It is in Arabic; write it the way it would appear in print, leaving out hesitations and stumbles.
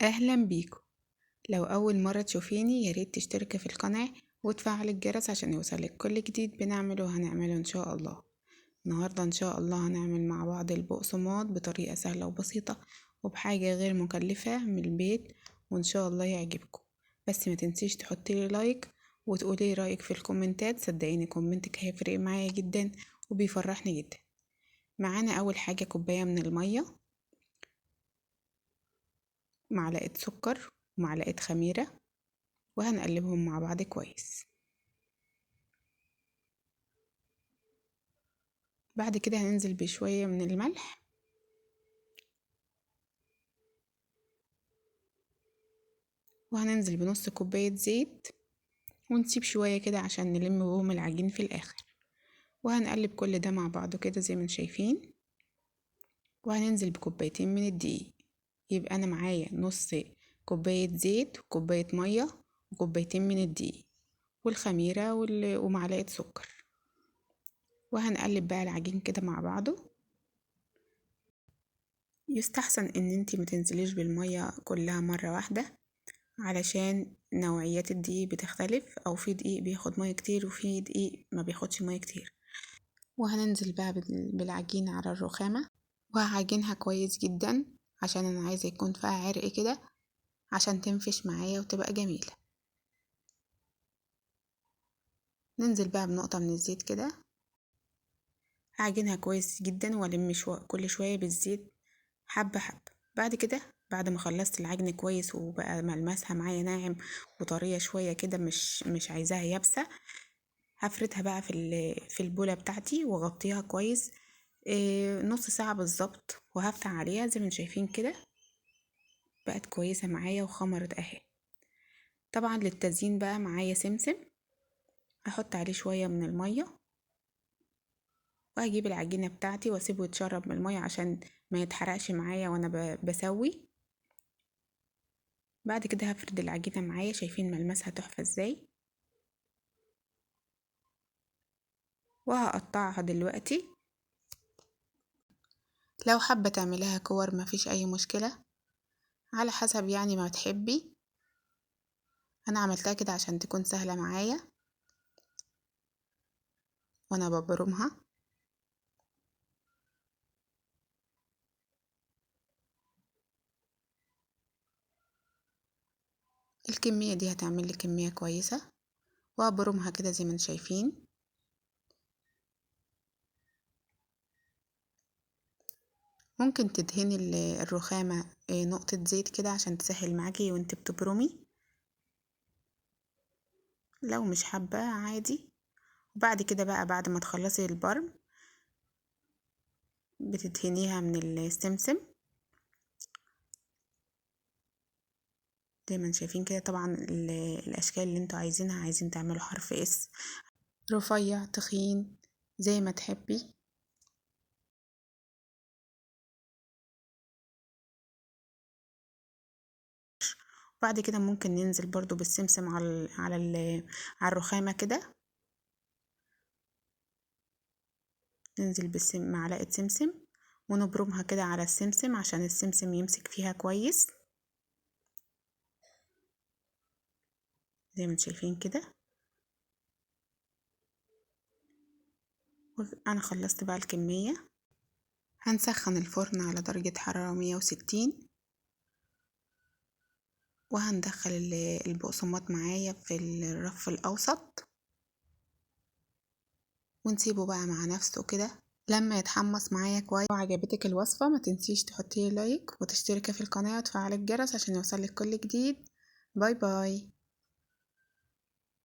اهلا بيكم. لو اول مرة تشوفيني ياريت تشتركي في القناة وتفعل الجرس عشان يوصلك كل جديد بنعمله وهنعمله ان شاء الله. النهاردة ان شاء الله هنعمل مع بعض البقسماط بطريقة سهلة وبسيطة وبحاجة غير مكلفة من البيت، وان شاء الله يعجبكم. بس ما تنسيش تحطي لي لايك وتقولي رأيك في الكومنتات، صدقيني كومنتك هيفرق معايا جدا وبيفرحني جدا. معانا اول حاجة كوباية من المية، معلقة سكر ومعلقة خميرة، وهنقلبهم مع بعض كويس. بعد كده هننزل بشوية من الملح، وهننزل بنص كوباية زيت، ونسيب شوية كده عشان نلم بهم العجين في الآخر. وهنقلب كل ده مع بعضه كده زي ما شايفين، وهننزل بكوبايتين من الدقيق. يبقى أنا معايا نص كوباية زيت وكوباية مية وكوبايتين من الدقيق والخميرة ومعلقة سكر. وهنقلب بقى العجين كده مع بعضه. يستحسن ان انتي متنزليش بالمية كلها مرة واحدة، علشان نوعيات الدقيق بتختلف، او في دقيق بياخد مية كتير وفي دقيق ما بياخدش مية كتير. وهننزل بقى بالعجين على الرخامة، وهعجنها كويس جدا عشان انا عايزة يكون فيها عرق كده عشان تنفش معايا وتبقى جميلة. ننزل بقى بنقطة من الزيت كده، هعجنها كويس جدا والم كل شوية بالزيت حبة حبة. بعد كده بعد ما خلصت العجن كويس وبقى ملمسها معايا ناعم وطرية شوية كده، مش عايزاها يابسة، هفردها بقى في البولة بتاعتي واغطيها كويس نص ساعة بالظبط، وهفتح عليها زي ما شايفين كده بقت كويسة معايا وخمرت اهي. طبعا للتزيين بقى معايا سمسم، هحط عليه شوية من المية، وهجيب العجينة بتاعتي واسيبه يتشرب من المية عشان ما يتحرقش معايا وانا بسوي. بعد كده هفرد العجينة معايا، شايفين ملمسها تحفة ازاي، وهقطعها دلوقتي. لو حابة تعمليها كور مفيش اي مشكلة، على حسب يعني ما تحبي. انا عملتها كده عشان تكون سهلة معايا وانا ببرمها. الكمية دي هتعمل لي كمية كويسة، وهبرمها كده زي ما انتم شايفين. ممكن تدهني الرخامة نقطة زيت كده عشان تسهل معاكي وانت بتبرمي، لو مش حابة عادي. وبعد كده بقى بعد ما تخلصي البرم بتدهنيها من السمسم زي ما انتم شايفين كده. طبعا الاشكال اللي انتوا عايزينها، عايزين تعملوا حرف اس، رفيع، تخين، زي ما تحبي. بعد كده ممكن ننزل برضو بالسمسم على الرخامة كده، ننزل معلقة سمسم ونبرمها كده على السمسم عشان السمسم يمسك فيها كويس زي ما انتم شايفين كده. انا خلصت بقى الكمية. هنسخن الفرن على درجة حرارة 160، وهندخل البقسماط معايا في الرف الأوسط، ونسيبه بقى مع نفسه كده لما يتحمص معايا كويس. لو عجبتك الوصفة ما تنسيش تحطي لايك وتشتركي في القناة وتفعلي الجرس عشان يوصلك كل جديد. باي باي.